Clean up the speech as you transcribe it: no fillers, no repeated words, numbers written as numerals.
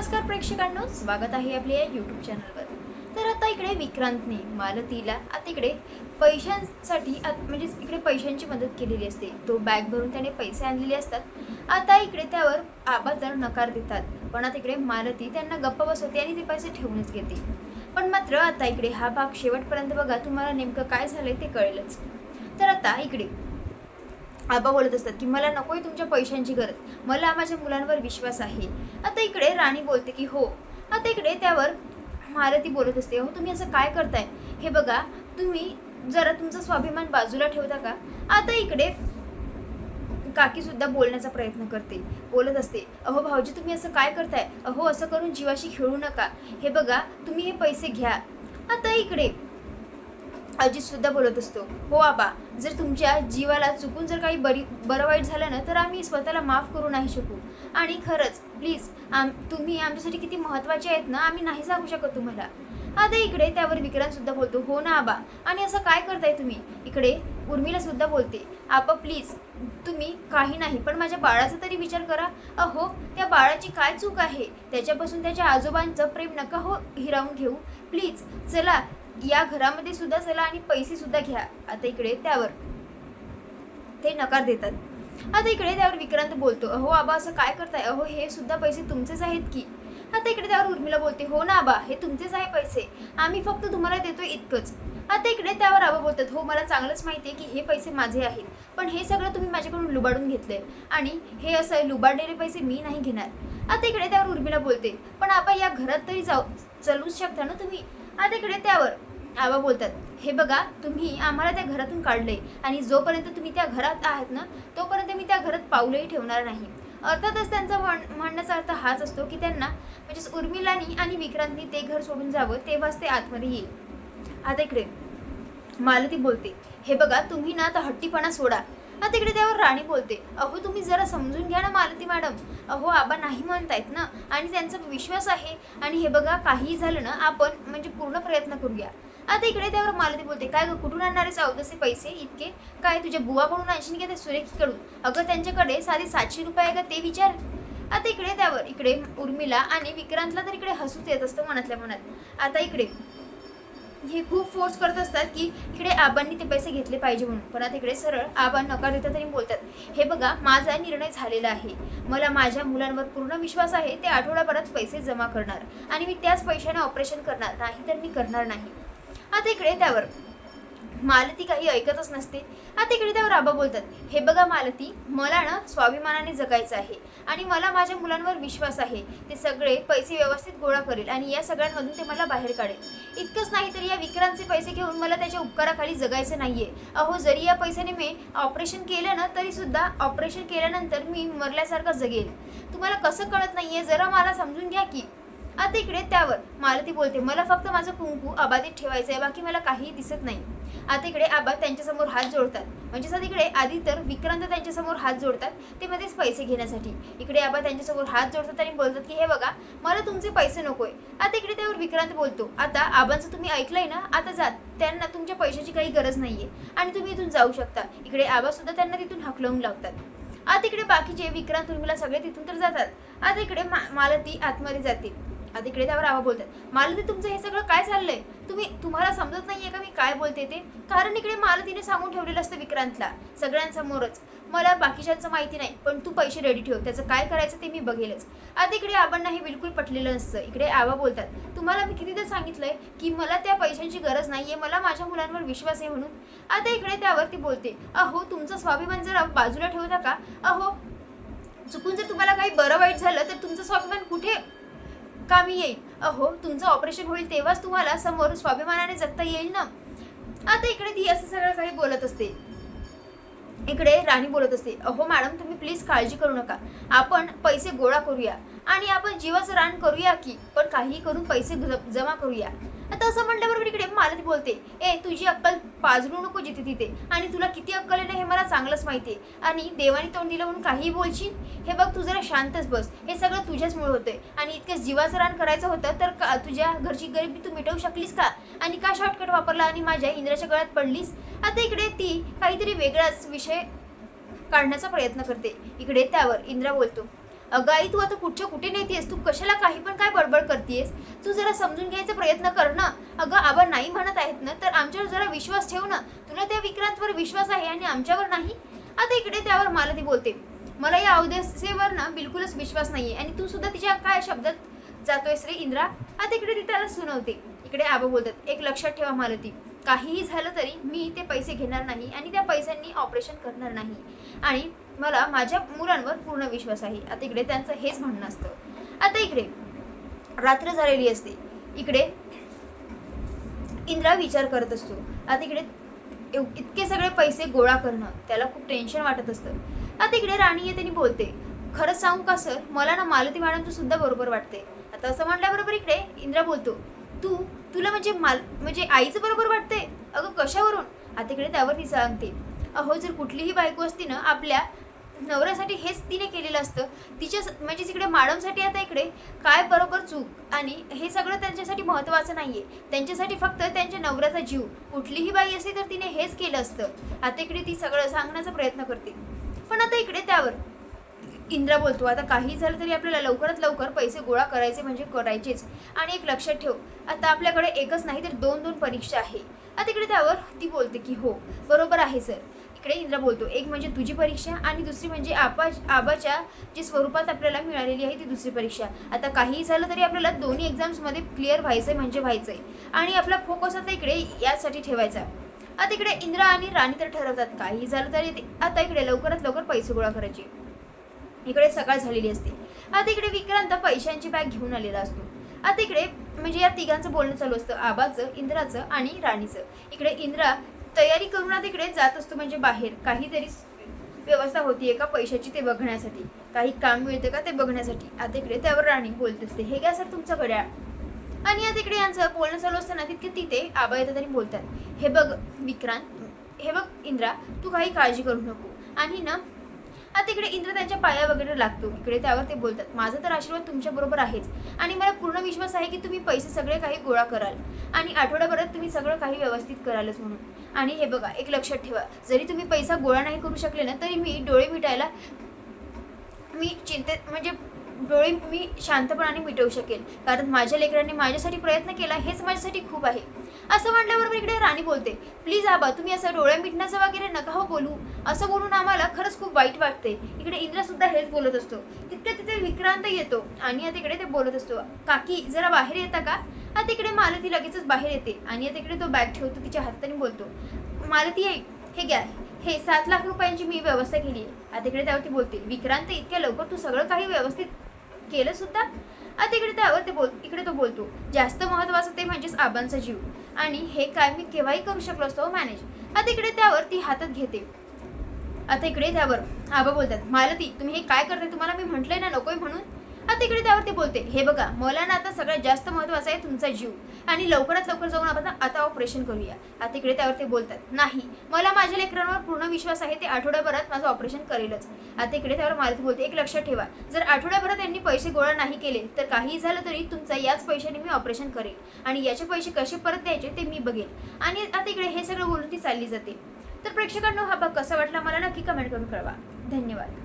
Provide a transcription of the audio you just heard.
नमस्कार प्रेक्षकांनो, स्वागत आहे आपल्या या यूट्यूब चॅनलवर। तर आता इकडे विक्रांतने मालतीला आता इकडे पैशांसाठी म्हणजे इकडे पैशांची मदत केलेली असते। तो बॅग भरून त्याने पैसे आणलेले असतात। आता इकडे त्यावर आबा तर नकार देतात, पण आता इकडे मालती त्यांना गप्प बसवते आणि ते पैसे ठेवूनच घेते। पण मात्र आता इकडे हा भाग शेवटपर्यंत बघा, तुम्हाला नेमकं काय झालंय ते कळेलच। तर आता इकडे आबा बोलत असतात की मला नकोय तुमच्या पैशांची गरज, मला माझ्या मुलांवर विश्वास आहे। आता इकडे राणी बोलते की हो। आता इकडे त्यावर मालती बोलत असते, हो तुम्ही असं काय करताय? हे बघा, तुम्ही जरा तुमचा स्वाभिमान बाजूला ठेवता का? आता इकडे काकी सुद्धा बोलण्याचा प्रयत्न करते, बोलत असते, अहो भाऊजी तुम्ही असं काय करताय? अहो असं करून जीवाशी खेळू नका, हे बघा तुम्ही हे पैसे घ्या। आता इकडे अजित सुद्धा बोलत असतो, हो आबा, जर तुमच्या जीवाला चुकून जर काही बरं वाईट झालं ना, तर आम्ही स्वतःला माफ करू नाही शकू। आणि खरंच प्लीज तुम्ही आमच्यासाठी किती महत्त्वाचे आहेत ना, आम्ही नाही सांगू शकत तुम्हाला। आता इकडे त्यावर विक्रांत सुद्धा बोलतो, हो ना आबा, आणि असं काय करताय तुम्ही? इकडे उर्मिला सुद्धा बोलते, आबा प्लीज तुम्ही काही नाही, पण माझ्या बाळाचा तरी विचार करा। अहो त्या बाळाची काय चूक आहे? त्याच्यापासून त्याच्या आजोबांचं प्रेम नका हो हिरावून घेऊ, प्लीज चला या घरामध्ये सुद्धा चला आणि पैसे सुद्धा घ्या। आता इकडे त्यावर ते नकार देतात। आता इकडे त्यावर विक्रांत बोलतो, अहो आबा असं काय करताय? अहो हे सुद्धा पैसे तुमचेच आहेत की? आता इकडे त्यावर उर्मिला बोलते, हो ना आबा, हे तुमचेच आहे पैसे, आम्ही फक्त तुम्हाला देतोय इतकंच। आता इकडे त्यावर आबा बोलतात, हो मला चांगलंच माहिती आहे की हे पैसे माझे आहेत, पण हे सगळं तुम्ही माझ्याकडून लुबाडून घेतलंय आणि हे असं लुबाडलेले पैसे मी नाही घेणार। आता इकडे त्यावर उर्मिला बोलते, पण आबा या घरात तरी चलूच शकता ना तुम्ही? आता इकडे त्यावर आबा बोलतात, हे बघा तुम्ही आम्हाला त्या घरातून काढले आणि जोपर्यंत तुम्ही त्या घरात आहात ना, तोपर्यंत मी त्या घरात पाऊलही ठेवणार नाही। अर्थातच त्यांचा म्हणण्याचा अर्थ हाच असतो की त्यांना म्हणजेच उर्मिलानी आणि विक्रांतनी ते घर सोडून जावं, तेव्हाच ते आतमध्ये येईल। आता इकडे मालती बोलते, हे बघा तुम्ही ना आता हट्टीपणा सोडा। आता इकडे त्यावर राणी बोलते, अहो तुम्ही जरा समजून घ्या ना मालती मॅडम, अहो आबा नाही म्हणतायत ना आणि त्यांचा विश्वास आहे, आणि हे बघा काहीही झालं ना आपण म्हणजे पूर्ण प्रयत्न करूया। आता इकडे त्यावर मालती बोलते, काय ग कुठून आणणारे चौदाशे पैसे इतके? काय तुझ्या बुवाकडून आणशील की ते सुरेखीकडून? अगं त्यांच्याकडे साधे 700 रुपये आहे का ते विचार। आता इकडे त्यावर इकडे उर्मिला आणि विक्रांतला तर इकडे हसूच येत असतं मनातल्या मनात। आता इकडे हे खूप फोर्स करत असतात की इकडे आबांनी ते पैसे घेतले पाहिजे म्हणून, पण आता इकडे सरळ आबा नकार देतात आणि बोलतात, हे बघा माझा निर्णय झालेला आहे, मला माझ्या मुलांवर पूर्ण विश्वास आहे, ते आठवड्याभरात पैसे जमा करणार आणि मी त्याच पैशाने ऑपरेशन करणार, नाही तर मी करणार नाही। आता इकडे त्यावर मालती काही ऐकतच नसते। आता इकडे त्यावर आबा बोलतात, हे बघा मालती, मला ना स्वाभिमानाने जगायचं आहे आणि मला माझ्या मुलांवर विश्वास आहे, ते सगळे पैसे व्यवस्थित गोळा करेल आणि या सगळ्यांमधून ते मला बाहेर काढेल। इतकंच नाही तर या विक्रांतचे पैसे घेऊन मला त्याच्या उपकाराखाली जगायचं नाहीये। अहो जरी या पैशाने मी ऑपरेशन केलं ना, तरी सुद्धा ऑपरेशन केल्यानंतर मी मरल्यासारखं जगेल। तुम्हाला कसं कळत नाहीये? जरा मला समजून घ्या की। आता इकडे त्यावर मालती बोलते, मला फक्त माझं कुंकू अबाधित ठेवायचं आहे, बाकी मला काहीही दिसत नाही। आता इकडे आबा त्यांच्यासमोर हात जोडतात, म्हणजेच आता इकडे आधी तर विक्रांत त्यांच्यासमोर हात जोडतात ते मध्येच पैसे घेण्यासाठी। इकडे आबा त्यांच्यासमोर हात जोडतात आणि बोलतात की हे बघा मला तुमचे पैसे नकोय। आता इकडे त्यावर विक्रांत बोलतो, आता आबांचं तुम्ही ऐकलंय ना, आता जात त्यांना तुमच्या पैशाची काही गरज नाहीये आणि तुम्ही इथून जाऊ शकता। इकडे आबा सुद्धा त्यांना तिथून हाकलवून लावतात। आता इकडे बाकीचे विक्रांत उर्मिला सगळे तिथून तर जातात। आता इकडे मालती आतमध्ये जाते। आता इकडे त्यावर आबा बोलतात, मालती तुमचं हे सगळं काय चाललंय? तुम्हाला समजत नाहीये का मी काय बोलते ते? कारण इकडे मालतीने सांगून ठेवलेलं असतं विक्रांतला सगळ्यांसमोरच, मला बाकीच्यांचं माहिती नाही, पण तू पैसे रेडी ठेव, त्याचं काय करायचं ते मी बघेलच। आता इकडे आबांना हे बिलकुल पटलेलं नसतं। इकडे आबा बोलतात, तुम्हाला मी कितीदा सांगितलंय की मला त्या पैशांची गरज नाहीये, मला माझ्या मुलांवर विश्वास आहे म्हणून। आता इकडे त्यावरती बोलते, अहो तुमचं स्वाभिमान जरा बाजूला ठेवता का? अहो चुकून जर तुम्हाला काही बरं वाईट झालं तर तुमचं स्वाभिमान कुठे कामी येईल? अहो तुमचं ऑपरेशन होईल तेव्हाच तुम्हाला समोर स्वाभिमानाने जगता येईल ना। आता इकडे ती असं सगळं काही बोलत असते। इकडे राणी बोलत असते, अहो मॅडम तुम्ही प्लीज काळजी करू नका, आपण पैसे गोळा करूया आणि आपण जीवाचं रान करूया की, पण काही करून पैसे जमा करूया। आता असं म्हटल्याबरोबर इकडे मालती बोलते, ए तुझी अक्कल पाजरू नको जिथे तिथे, आणि तुला किती अक्कल आहे ना हे मला चांगलंच माहिती आहे, आणि देवाने तोंड दिलं म्हणून काहीही बोलशील? हे बघ तू जरा शांतच बस, हे सगळं तुझ्याचमुळे होतंय आणि इतकं जीवाचं रान करायचं होतं तर तुझ्या घरची गरिबी तू मिटवू शकलीस का? आणि का शॉर्टकट वापरला आणि माझ्या इंद्राच्या गळ्यात पडलीस? आता इकडे ती काहीतरी वेगळाच विषय काढण्याचा प्रयत्न करते। इकडे त्यावर इंद्रा बोलतो, अगं आई, तू आता कुठच्या कुठे नेतेस? तू कशाला काही पण काय बडबड करतेस? तू जरा समजून घ्यायचा प्रयत्न कर ना. अगं आबा नाही म्हणत आहेत ना, तर आमच्यावर जरा विश्वास ठेव ना. तुला त्या विक्रांतवर विश्वास आहे आणि आमच्यावर नाही. आता इकडे त्यावर मालती बोलते, मला या अवदेसेवर ना बिलकुलच विश्वास नाहीये आणि तू सुद्धा तिच्या काय शब्दात जातोयस रे इंद्रा. आता इकडे ती त्याला सुनवते. इकडे आबा बोलतात, एक लक्षात ठेवा मालती, काहीही झालं तरी मी ते पैसे घेणार नाही आणि त्या पैशांनी ऑपरेशन करणार नाही आणि मला माझ्या मुलांवर पूर्ण विश्वास आहे. आता इकडे त्यांचं हेच म्हणणं असतं. आता इकडे रात्र झालेली असते. इकडे इंद्रा विचार करत असतो. आता इकडे इतके सगळे पैसे गोळा करणं त्याला खूप टेन्शन वाटत असतं. आता इकडे राणी येते आणि बोलते, खरंच सांगू का सर, मला ना मालती मॅडमचं सुद्धा बरोबर वाटते. आता असं म्हटल्याबरोबर इकडे इंद्रा बोलतो, तुला म्हणजे आईचं बरोबर वाटते? अगं कशावरून? आता इकडे त्यावर ती सांगते, अहो जर कुठलीही बायको असती ना आपल्या नवऱ्यासाठी हेच तिने केलेलं असतं. तिच्या म्हणजे इकडे मॅडमसाठी आता इकडे काय बरोबर चूक आणि हे सगळं त्यांच्यासाठी महत्त्वाचं नाहीये. त्यांच्यासाठी फक्त त्यांच्या नवऱ्याचा जीव. कुठलीही बाई असती तर तिने हेच केलं असतं. आता इकडे ती सगळं सांगण्याचा प्रयत्न करते. पण आता इकडे त्यावर इंद्रा बोलतो, आता काही झालं तरी आपल्याला लवकरात लवकर पैसे गोळा करायचे म्हणजे करायचेच. आणि एक लक्षात ठेव, आता आपल्याकडे एकच नाही तर दोन परीक्षा आहे. आता इकडे त्यावर ती बोलते की हो बरोबर आहे सर. इकडे इंद्रा बोलतो, एक म्हणजे तुझी परीक्षा आणि दुसरी म्हणजे आबाच्या जी स्वरूपात आपल्याला मिळालेली आहे ती दुसरी परीक्षा. आता काहीही झालं तरी आपल्याला दोन्ही एक्झाम्समध्ये क्लिअर व्हायचंय म्हणजे व्हायचंय आणि आपला फोकस आता इकडे यासाठी ठेवायचा. आता इकडे इंद्रा आणि राणी तर ठरवतात काही झालं तरी आता इकडे लवकरात लवकर पैसे गोळा करायचे. इकडे सकाळ झालेली असते. आता इकडे विक्रांत पैशांची बॅग घेऊन आलेला असतो. आता इकडे म्हणजे या तिघांचं बोलणं चालू असतं, आबाचं, इंद्राचं आणि राणीचं. इकडे इंद्रा तयारी करून आता इकडे जात असतो म्हणजे बाहेर काहीतरी व्यवस्था होतीये का पैशाची ते बघण्यासाठी, काही काम मिळते का ते बघण्यासाठी. आता इकडे त्यावर राणी बोलत असते, हे घ्या सर तुमचं घड्याळ. आणि आता इकडे यांचं बोलणं चालू असताना तितके तिथे आबा येतात आणि बोलतात, हे बघ विक्रांत, हे बघ इंद्रा, तू काही काळजी करू नको. आणि ना आता इकडे इंद्र त्यांच्या पाया वगैरे लागतो. इकडे त्यावर ते बोलतात, माझा तर आशीर्वाद तुमच्या बरोबर आहेच आणि मला पूर्ण विश्वास आहे की तुम्ही पैसे सगळे काही गोळा कराल आणि आठवड्याभरात तुम्ही सगळं काही व्यवस्थित करालच म्हणून. आणि हे बघा एक लक्षात ठेवा, जरी तुम्ही पैसा गोळा नाही करू शकले ना तरी मी डोळे मिटायला म्हणजे डोळे मी शांतपणाने मिटवू शकेल, कारण माझ्या लेकरांनी माझ्यासाठी प्रयत्न केला हेच माझ्यासाठी खूप आहे. असं म्हटल्याबरोबर इकडे राणी बोलते, प्लीज आबा तुम्ही असं डोळ्या मिटण्याचं वगैरे नका हो बोलू, असं बोलून आम्हाला खरंच खूप वाईट वाटते. इकडे इंद्र सुद्धा हेच बोलत असतो. तिथे विक्रांत येतो आणि आता इकडे ते बोलत असतो, काकी जरा बाहेर येता का. आता इकडे मालती लगेचच बाहेर येते आणि आता इकडे तो बॅग ठेवतो तिच्या हाताने बोलतो, मालती हे घ्या, हे 7 लाख रुपयांची मी व्यवस्था केली आहे. आता इकडे त्यावरती बोलते, विक्रांत इतक्या लवकर तू सगळं काही व्यवस्थित केलं सुद्धा. आता इकडे त्यावर इकडे तो बोलतो, जास्त महत्त्वाचं ते म्हणजेच आबांचा जीव आणि हे काय मी केव्हाही करू शकलो असतो मॅनेज. आता इकडे त्यावर ती हातात घेते. आता इकडे त्यावर आबा बोलतात, मालती तुम्ही हे काय करताय, तुम्हाला मी म्हटलंय ना नकोय म्हणून. आता इकडे त्यावर ते बोलते, हे बघा मला ना आता सगळ्यात जास्त महत्त्वाचा आहे तुमचा जीव आणि लवकरात लवकर जाऊन आपण आता ऑपरेशन करूया. आता इकडे त्यावर ते बोलतात, नाही मला माझ्या लेकरांवर पूर्ण विश्वास आहे, ते आठवड्याभरात माझं ऑपरेशन करेलच. आता इकडे त्यावर मालती बोलते, एक लक्षात ठेवा, जर आठवड्याभरात त्यांनी पैसे गोळा नाही केले तर काहीही झालं तरी तुमचा याच पैशाने मी ऑपरेशन करेल आणि याचे पैसे कसे परत द्यायचे ते मी बघेल. आणि आता इकडे हे सगळं बोलून ती चालली जाते. तर प्रेक्षकांनो हा भाग कसा वाटला मला नक्की कमेंट करून कळवा. धन्यवाद.